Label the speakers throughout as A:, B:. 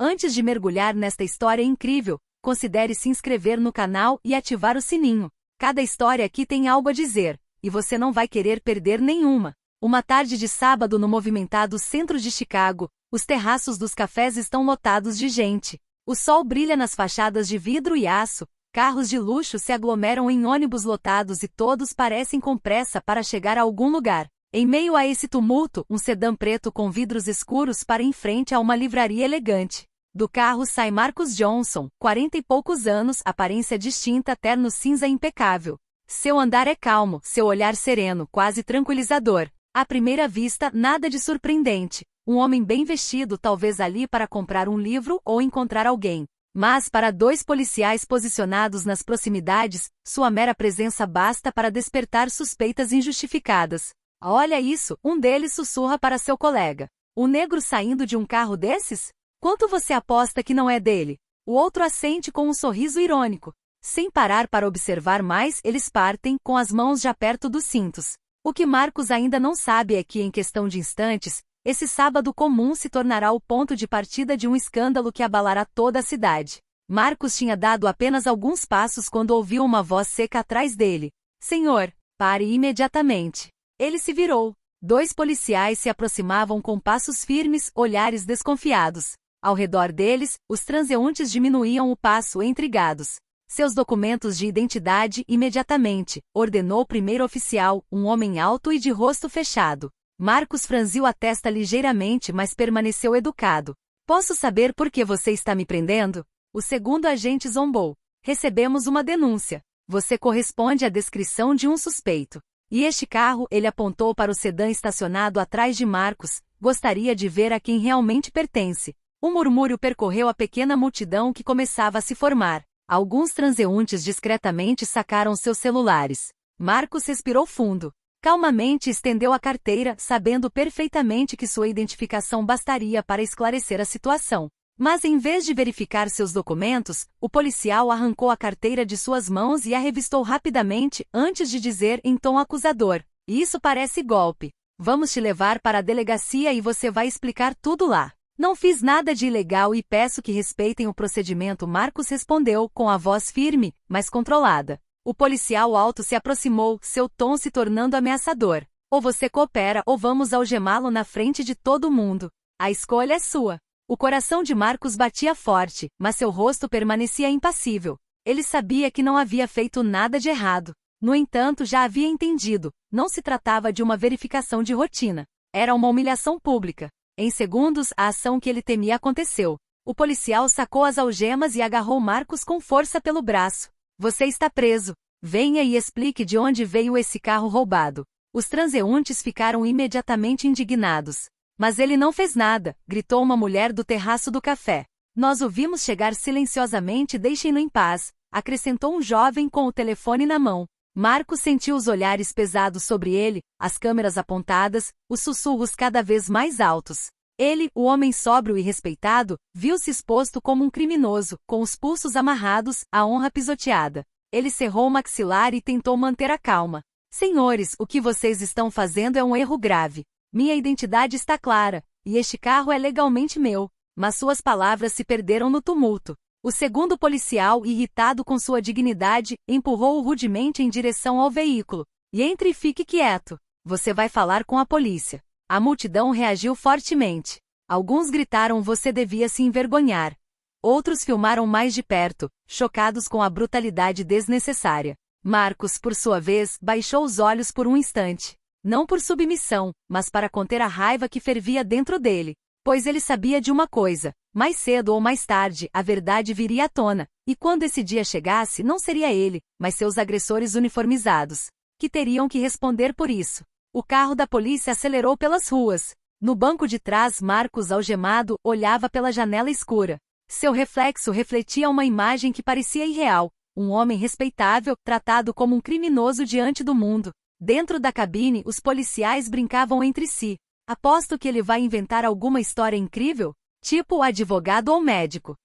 A: Antes de mergulhar nesta história incrível, considere se inscrever no canal e ativar o sininho. Cada história aqui tem algo a dizer, e você não vai querer perder nenhuma. Uma tarde de sábado no movimentado centro de Chicago, os terraços dos cafés estão lotados de gente. O sol brilha nas fachadas de vidro e aço, carros de luxo se aglomeram em ônibus lotados e todos parecem com pressa para chegar a algum lugar. Em meio a esse tumulto, um sedã preto com vidros escuros para em frente a uma livraria elegante. Do carro sai Marcus Johnson, 40 e poucos anos, aparência distinta, terno cinza impecável. Seu andar é calmo, seu olhar sereno, quase tranquilizador. À primeira vista, nada de surpreendente. Um homem bem vestido, talvez ali para comprar um livro ou encontrar alguém. Mas para dois policiais posicionados nas proximidades, sua mera presença basta para despertar suspeitas injustificadas. Olha isso, um deles sussurra para seu colega. Um negro saindo de um carro desses? Quanto você aposta que não é dele? O outro assente com um sorriso irônico. Sem parar para observar mais, eles partem, com as mãos já perto dos cintos. O que Marcus ainda não sabe é que, em questão de instantes, esse sábado comum se tornará o ponto de partida de um escândalo que abalará toda a cidade. Marcus tinha dado apenas alguns passos quando ouviu uma voz seca atrás dele. Senhor, pare imediatamente. Ele se virou. Dois policiais se aproximavam com passos firmes, olhares desconfiados. Ao redor deles, os transeuntes diminuíam o passo intrigados. Seus documentos de identidade imediatamente, ordenou o primeiro oficial, um homem alto e de rosto fechado. Marcus franziu a testa ligeiramente, mas permaneceu educado. Posso saber por que você está me prendendo? O segundo agente zombou. Recebemos uma denúncia. Você corresponde à descrição de um suspeito. E este carro, ele apontou para o sedã estacionado atrás de Marcus, gostaria de ver a quem realmente pertence. Um murmúrio percorreu a pequena multidão que começava a se formar. Alguns transeuntes discretamente sacaram seus celulares. Marcus respirou fundo. Calmamente estendeu a carteira, sabendo perfeitamente que sua identificação bastaria para esclarecer a situação. Mas em vez de verificar seus documentos, o policial arrancou a carteira de suas mãos e a revistou rapidamente, antes de dizer em tom acusador: "Isso parece golpe. Vamos te levar para a delegacia e você vai explicar tudo lá." "Não fiz nada de ilegal e peço que respeitem o procedimento", Marcus respondeu, com a voz firme, mas controlada. O policial alto se aproximou, seu tom se tornando ameaçador. "Ou você coopera ou vamos algemá-lo na frente de todo mundo. A escolha é sua." O coração de Marcus batia forte, mas seu rosto permanecia impassível. Ele sabia que não havia feito nada de errado. No entanto, já havia entendido, não se tratava de uma verificação de rotina. Era uma humilhação pública. Em segundos, a ação que ele temia aconteceu. O policial sacou as algemas e agarrou Marcus com força pelo braço. "Você está preso. Venha e explique de onde veio esse carro roubado." Os transeuntes ficaram imediatamente indignados. "Mas ele não fez nada", gritou uma mulher do terraço do café. "Nós o vimos chegar silenciosamente, deixem-no em paz", acrescentou um jovem com o telefone na mão. Marcus sentiu os olhares pesados sobre ele, as câmeras apontadas, os sussurros cada vez mais altos. Ele, o homem sóbrio e respeitado, viu-se exposto como um criminoso, com os pulsos amarrados, a honra pisoteada. Ele cerrou o maxilar e tentou manter a calma. "Senhores, o que vocês estão fazendo é um erro grave. Minha identidade está clara, e este carro é legalmente meu." Mas suas palavras se perderam no tumulto. O segundo policial, irritado com sua dignidade, empurrou-o rudemente em direção ao veículo. "Entre e fique quieto. Você vai falar com a polícia." A multidão reagiu fortemente. Alguns gritaram: "Você devia se envergonhar." Outros filmaram mais de perto, chocados com a brutalidade desnecessária. Marcus, por sua vez, baixou os olhos por um instante. Não por submissão, mas para conter a raiva que fervia dentro dele. Pois ele sabia de uma coisa: mais cedo ou mais tarde, a verdade viria à tona, e quando esse dia chegasse, não seria ele, mas seus agressores uniformizados, que teriam que responder por isso. O carro da polícia acelerou pelas ruas. No banco de trás, Marcus, algemado, olhava pela janela escura. Seu reflexo refletia uma imagem que parecia irreal: um homem respeitável, tratado como um criminoso diante do mundo. Dentro da cabine, os policiais brincavam entre si. "Aposto que ele vai inventar alguma história incrível? Tipo advogado ou médico.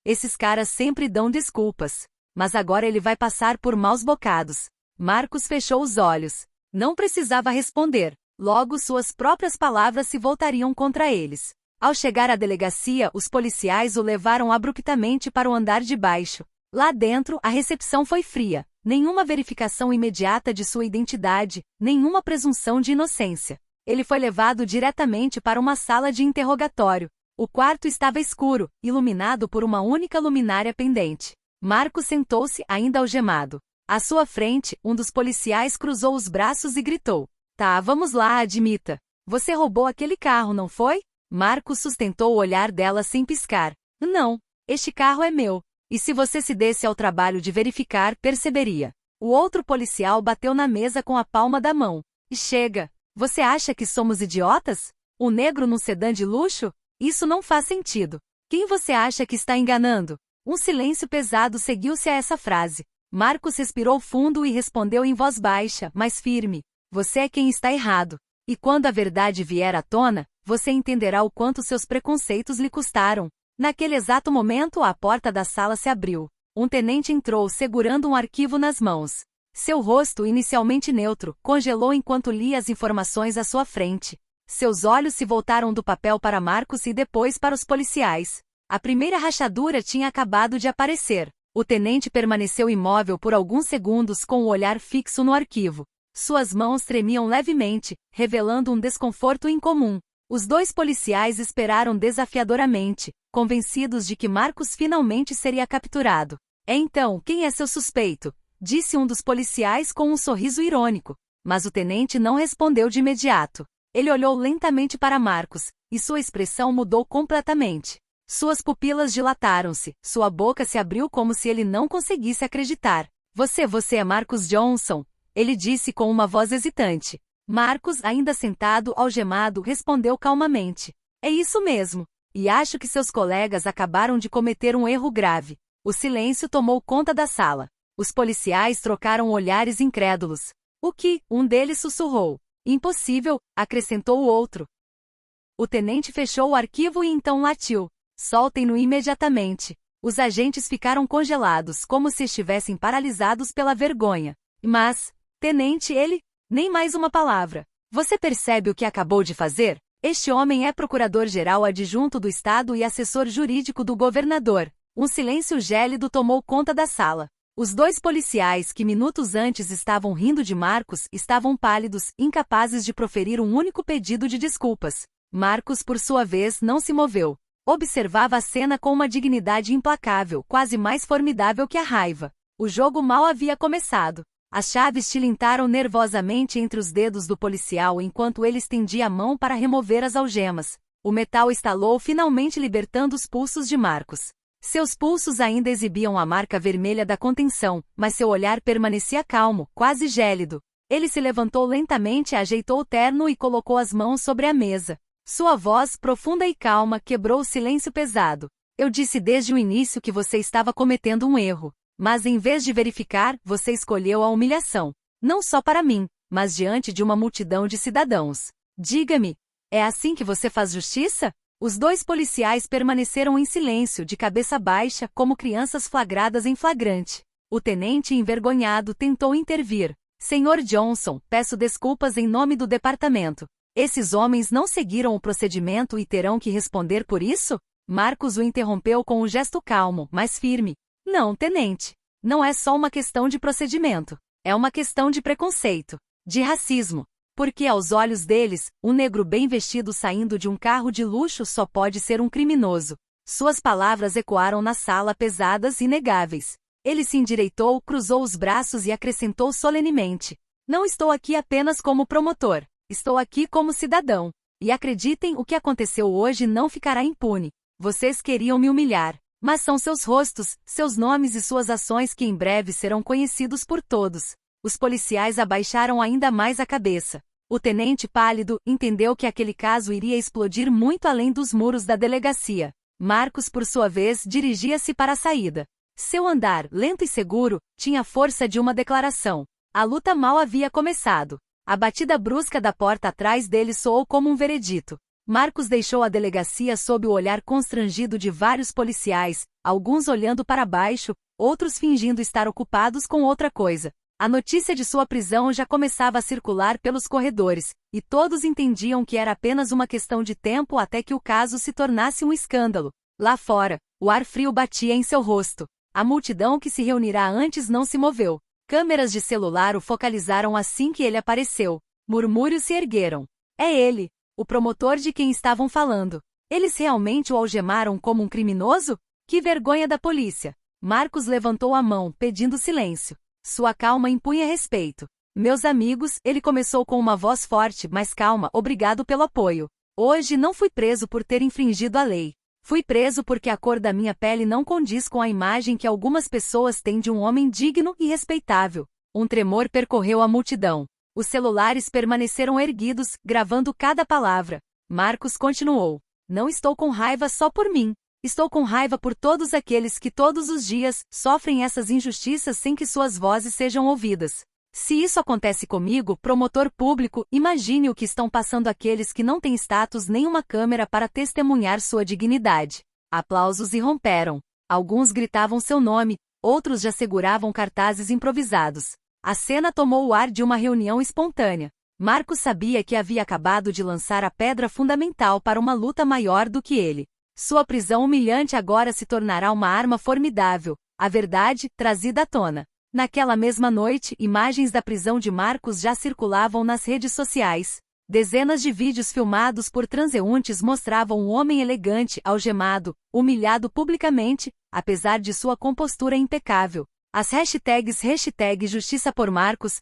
A: Esses caras sempre dão desculpas. Mas agora ele vai passar por maus bocados." Marcus fechou os olhos. Não precisava responder. Logo suas próprias palavras se voltariam contra eles. Ao chegar à delegacia, os policiais o levaram abruptamente para o andar de baixo. Lá dentro, a recepção foi fria. Nenhuma verificação imediata de sua identidade, nenhuma presunção de inocência. Ele foi levado diretamente para uma sala de interrogatório. O quarto estava escuro, iluminado por uma única luminária pendente. Marcos sentou-se, ainda algemado. À sua frente, um dos policiais cruzou os braços e gritou: "Tá, vamos lá, admita. Você roubou aquele carro, não foi?" Marcos sustentou o olhar dela sem piscar. "Não, este carro é meu. E se você se desse ao trabalho de verificar, perceberia." O outro policial bateu na mesa com a palma da mão. "E chega! Você acha que somos idiotas? Um negro num sedã de luxo? Isso não faz sentido. Quem você acha que está enganando?" Um silêncio pesado seguiu-se a essa frase. Marcos respirou fundo e respondeu em voz baixa, mas firme: "Você é quem está errado. E quando a verdade vier à tona, você entenderá o quanto seus preconceitos lhe custaram." Naquele exato momento, a porta da sala se abriu. Um tenente entrou segurando um arquivo nas mãos. Seu rosto, inicialmente neutro, congelou enquanto lia as informações à sua frente. Seus olhos se voltaram do papel para Marcos e depois para os policiais. A primeira rachadura tinha acabado de aparecer. O tenente permaneceu imóvel por alguns segundos com o olhar fixo no arquivo. Suas mãos tremiam levemente, revelando um desconforto incomum. Os dois policiais esperaram desafiadoramente, convencidos de que Marcos finalmente seria capturado. "Então, quem é seu suspeito?" disse um dos policiais com um sorriso irônico. Mas o tenente não respondeu de imediato. Ele olhou lentamente para Marcos, e sua expressão mudou completamente. Suas pupilas dilataram-se, sua boca se abriu como se ele não conseguisse acreditar. Você é Marcos Johnson?" ele disse com uma voz hesitante. Marcos, ainda sentado, algemado, respondeu calmamente: "É isso mesmo. E acho que seus colegas acabaram de cometer um erro grave." O silêncio tomou conta da sala. Os policiais trocaram olhares incrédulos. "O que?" um deles sussurrou. "Impossível", acrescentou o outro. O tenente fechou o arquivo e então latiu: "Soltem-no imediatamente." Os agentes ficaram congelados, como se estivessem paralisados pela vergonha. "Mas, tenente, ele..." Nem mais uma palavra. "Você percebe o que acabou de fazer? Este homem é procurador-geral adjunto do Estado e assessor jurídico do governador." Um silêncio gélido tomou conta da sala. Os dois policiais que minutos antes estavam rindo de Marcos estavam pálidos, incapazes de proferir um único pedido de desculpas. Marcos, por sua vez, não se moveu. Observava a cena com uma dignidade implacável, quase mais formidável que a raiva. O jogo mal havia começado. As chaves tilintaram nervosamente entre os dedos do policial enquanto ele estendia a mão para remover as algemas. O metal estalou, finalmente libertando os pulsos de Marcos. Seus pulsos ainda exibiam a marca vermelha da contenção, mas seu olhar permanecia calmo, quase gélido. Ele se levantou lentamente, ajeitou o terno e colocou as mãos sobre a mesa. Sua voz, profunda e calma, quebrou o silêncio pesado. "Eu disse desde o início que você estava cometendo um erro. Mas em vez de verificar, você escolheu a humilhação. Não só para mim, mas diante de uma multidão de cidadãos. Diga-me, é assim que você faz justiça?" Os dois policiais permaneceram em silêncio, de cabeça baixa, como crianças flagradas em flagrante. O tenente, envergonhado, tentou intervir. "Senhor Johnson, peço desculpas em nome do departamento. Esses homens não seguiram o procedimento e terão que responder por isso?" Marcos o interrompeu com um gesto calmo, mas firme. "Não, tenente. Não é só uma questão de procedimento. É uma questão de preconceito. De racismo. Porque aos olhos deles, um negro bem vestido saindo de um carro de luxo só pode ser um criminoso." Suas palavras ecoaram na sala, pesadas e inegáveis. Ele se endireitou, cruzou os braços e acrescentou solenemente: "Não estou aqui apenas como promotor. Estou aqui como cidadão. E acreditem, o que aconteceu hoje não ficará impune. Vocês queriam me humilhar. Mas são seus rostos, seus nomes e suas ações que em breve serão conhecidos por todos." Os policiais abaixaram ainda mais a cabeça. O tenente, pálido, entendeu que aquele caso iria explodir muito além dos muros da delegacia. Marcos, por sua vez, dirigia-se para a saída. Seu andar, lento e seguro, tinha a força de uma declaração. A luta mal havia começado. A batida brusca da porta atrás dele soou como um veredito. Marcos deixou a delegacia sob o olhar constrangido de vários policiais, alguns olhando para baixo, outros fingindo estar ocupados com outra coisa. A notícia de sua prisão já começava a circular pelos corredores, e todos entendiam que era apenas uma questão de tempo até que o caso se tornasse um escândalo. Lá fora, o ar frio batia em seu rosto. A multidão que se reunirá antes não se moveu. Câmeras de celular o focalizaram assim que ele apareceu. Murmúrios se ergueram. É ele, o promotor de quem estavam falando. Eles realmente o algemaram como um criminoso? Que vergonha da polícia! Marcos levantou a mão, pedindo silêncio. Sua calma impunha respeito. Meus amigos, ele começou com uma voz forte, mas calma, obrigado pelo apoio. Hoje não fui preso por ter infringido a lei. Fui preso porque a cor da minha pele não condiz com a imagem que algumas pessoas têm de um homem digno e respeitável. Um tremor percorreu a multidão. Os celulares permaneceram erguidos, gravando cada palavra. Marcos continuou. Não estou com raiva só por mim. Estou com raiva por todos aqueles que todos os dias sofrem essas injustiças sem que suas vozes sejam ouvidas. Se isso acontece comigo, promotor público, imagine o que estão passando aqueles que não têm status nem uma câmera para testemunhar sua dignidade. Aplausos irromperam. Alguns gritavam seu nome, outros já seguravam cartazes improvisados. A cena tomou o ar de uma reunião espontânea. Marcos sabia que havia acabado de lançar a pedra fundamental para uma luta maior do que ele. Sua prisão humilhante agora se tornará uma arma formidável, a verdade trazida à tona. Naquela mesma noite, imagens da prisão de Marcos já circulavam nas redes sociais. Dezenas de vídeos filmados por transeuntes mostravam um homem elegante, algemado, humilhado publicamente, apesar de sua compostura impecável. As hashtags #Justiça por Marcos,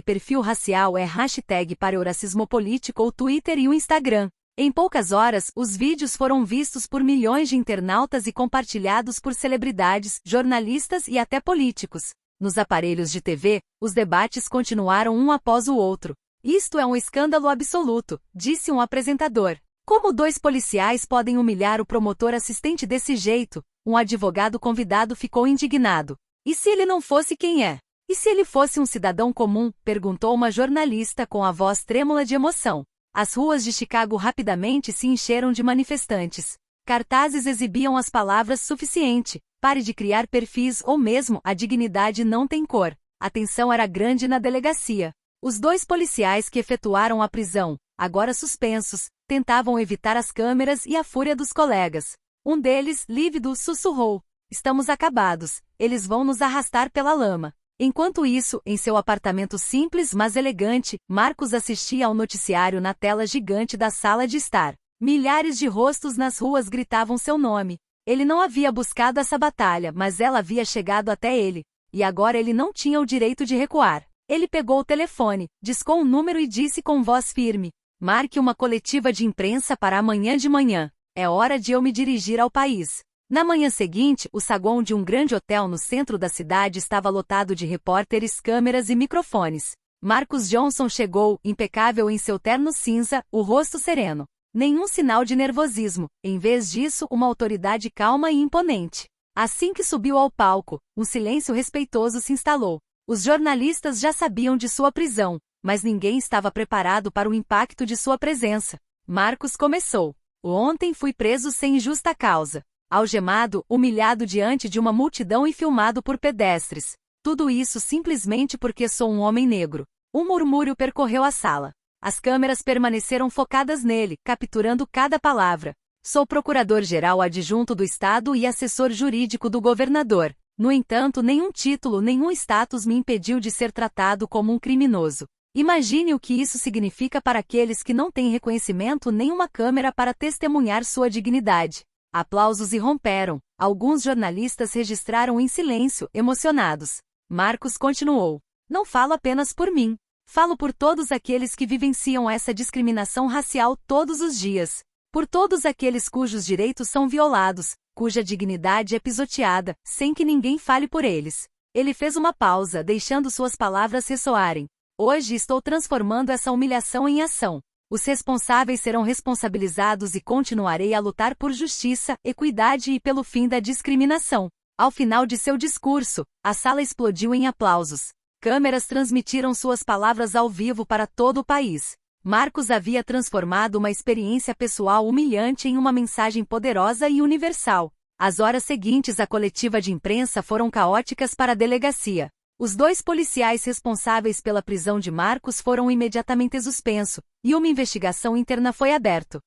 A: #Perfil Racial é hashtag para o racismo político ou Twitter e o Instagram. Em poucas horas, os vídeos foram vistos por milhões de internautas e compartilhados por celebridades, jornalistas e até políticos. Nos aparelhos de TV, os debates continuaram um após o outro. Isto é um escândalo absoluto, disse um apresentador. Como 2 policiais podem humilhar o promotor assistente desse jeito? Um advogado convidado ficou indignado. E se ele não fosse quem é? E se ele fosse um cidadão comum? Perguntou uma jornalista com a voz trêmula de emoção. As ruas de Chicago rapidamente se encheram de manifestantes. Cartazes exibiam as palavras suficiente, pare de criar perfis ou mesmo a dignidade não tem cor. A tensão era grande na delegacia. Os 2 policiais que efetuaram a prisão, agora suspensos, tentavam evitar as câmeras e a fúria dos colegas. Um deles, lívido, sussurrou. Estamos acabados, eles vão nos arrastar pela lama. Enquanto isso, em seu apartamento simples mas elegante, Marcos assistia ao noticiário na tela gigante da sala de estar. Milhares de rostos nas ruas gritavam seu nome. Ele não havia buscado essa batalha, mas ela havia chegado até ele. E agora ele não tinha o direito de recuar. Ele pegou o telefone, discou um número e disse com voz firme. Marque uma coletiva de imprensa para amanhã de manhã. É hora de eu me dirigir ao país. Na manhã seguinte, o saguão de um grande hotel no centro da cidade estava lotado de repórteres, câmeras e microfones. Marcos Johnson chegou, impecável em seu terno cinza, o rosto sereno. Nenhum sinal de nervosismo, em vez disso, uma autoridade calma e imponente. Assim que subiu ao palco, um silêncio respeitoso se instalou. Os jornalistas já sabiam de sua prisão, mas ninguém estava preparado para o impacto de sua presença. Marcos começou. Ontem fui preso sem justa causa. Algemado, humilhado diante de uma multidão e filmado por pedestres. Tudo isso simplesmente porque sou um homem negro. Um murmúrio percorreu a sala. As câmeras permaneceram focadas nele, capturando cada palavra. Sou procurador-geral adjunto do Estado e assessor jurídico do governador. No entanto, nenhum título, nenhum status me impediu de ser tratado como um criminoso. Imagine o que isso significa para aqueles que não têm reconhecimento nem uma câmera para testemunhar sua dignidade. Aplausos irromperam. Alguns jornalistas registraram em silêncio, emocionados. Marcos continuou. Não falo apenas por mim. Falo por todos aqueles que vivenciam essa discriminação racial todos os dias. Por todos aqueles cujos direitos são violados, cuja dignidade é pisoteada, sem que ninguém fale por eles. Ele fez uma pausa, deixando suas palavras ressoarem. Hoje estou transformando essa humilhação em ação. Os responsáveis serão responsabilizados e continuarei a lutar por justiça, equidade e pelo fim da discriminação. Ao final de seu discurso, a sala explodiu em aplausos. Câmeras transmitiram suas palavras ao vivo para todo o país. Marcos havia transformado uma experiência pessoal humilhante em uma mensagem poderosa e universal. As horas seguintes à coletiva de imprensa foram caóticas para a delegacia. Os 2 policiais responsáveis pela prisão de Marcos foram imediatamente suspensos, e uma investigação interna foi aberta.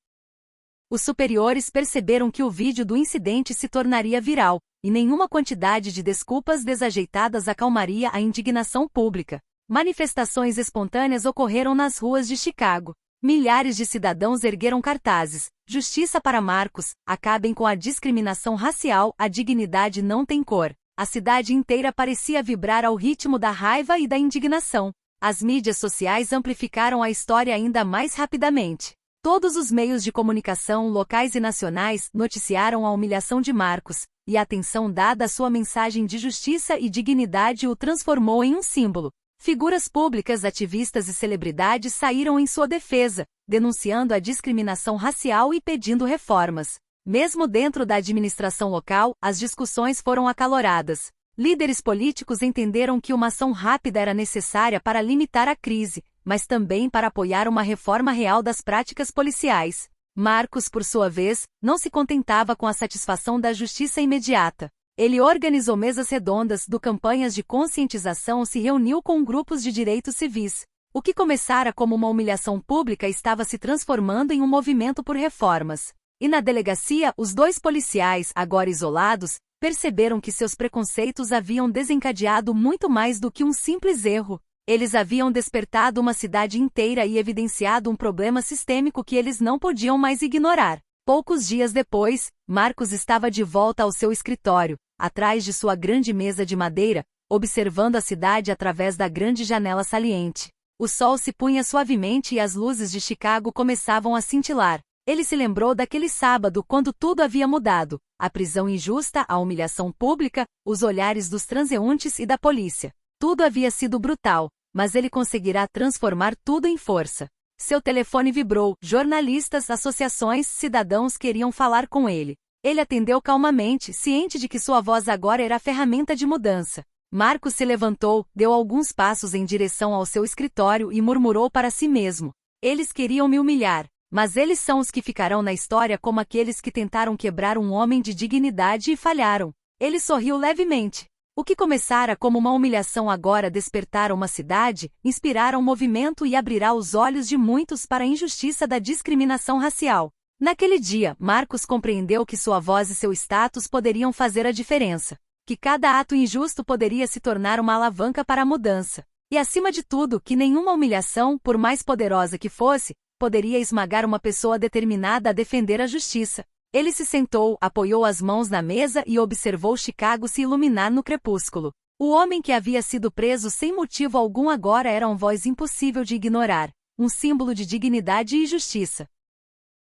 A: Os superiores perceberam que o vídeo do incidente se tornaria viral, e nenhuma quantidade de desculpas desajeitadas acalmaria a indignação pública. Manifestações espontâneas ocorreram nas ruas de Chicago. Milhares de cidadãos ergueram cartazes: "Justiça para Marcos, acabem com a discriminação racial, a dignidade não tem cor." A cidade inteira parecia vibrar ao ritmo da raiva e da indignação. As mídias sociais amplificaram a história ainda mais rapidamente. Todos os meios de comunicação locais e nacionais noticiaram a humilhação de Marcos, e a atenção dada à sua mensagem de justiça e dignidade o transformou em um símbolo. Figuras públicas, ativistas e celebridades saíram em sua defesa, denunciando a discriminação racial e pedindo reformas. Mesmo dentro da administração local, as discussões foram acaloradas. Líderes políticos entenderam que uma ação rápida era necessária para limitar a crise, mas também para apoiar uma reforma real das práticas policiais. Marcos, por sua vez, não se contentava com a satisfação da justiça imediata. Ele organizou mesas redondas, campanhas de conscientização, se reuniu com grupos de direitos civis. O que começara como uma humilhação pública estava se transformando em um movimento por reformas. E na delegacia, os 2 policiais, agora isolados, perceberam que seus preconceitos haviam desencadeado muito mais do que um simples erro. Eles haviam despertado uma cidade inteira e evidenciado um problema sistêmico que eles não podiam mais ignorar. Poucos dias depois, Marcos estava de volta ao seu escritório, atrás de sua grande mesa de madeira, observando a cidade através da grande janela saliente. O sol se punha suavemente e as luzes de Chicago começavam a cintilar. Ele se lembrou daquele sábado quando tudo havia mudado: a prisão injusta, a humilhação pública, os olhares dos transeuntes e da polícia. Tudo havia sido brutal, mas ele conseguirá transformar tudo em força. Seu telefone vibrou, jornalistas, associações, cidadãos queriam falar com ele. Ele atendeu calmamente, ciente de que sua voz agora era a ferramenta de mudança. Marcos se levantou, deu alguns passos em direção ao seu escritório e murmurou para si mesmo: "Eles queriam me humilhar, mas eles são os que ficarão na história como aqueles que tentaram quebrar um homem de dignidade e falharam." Ele sorriu levemente. O que começara como uma humilhação agora despertara uma cidade, inspirara um movimento e abrirá os olhos de muitos para a injustiça da discriminação racial. Naquele dia, Marcos compreendeu que sua voz e seu status poderiam fazer a diferença. Que cada ato injusto poderia se tornar uma alavanca para a mudança. E acima de tudo, que nenhuma humilhação, por mais poderosa que fosse, poderia esmagar uma pessoa determinada a defender a justiça. Ele se sentou, apoiou as mãos na mesa e observou Chicago se iluminar no crepúsculo. O homem que havia sido preso sem motivo algum agora era uma voz impossível de ignorar, um símbolo de dignidade e justiça.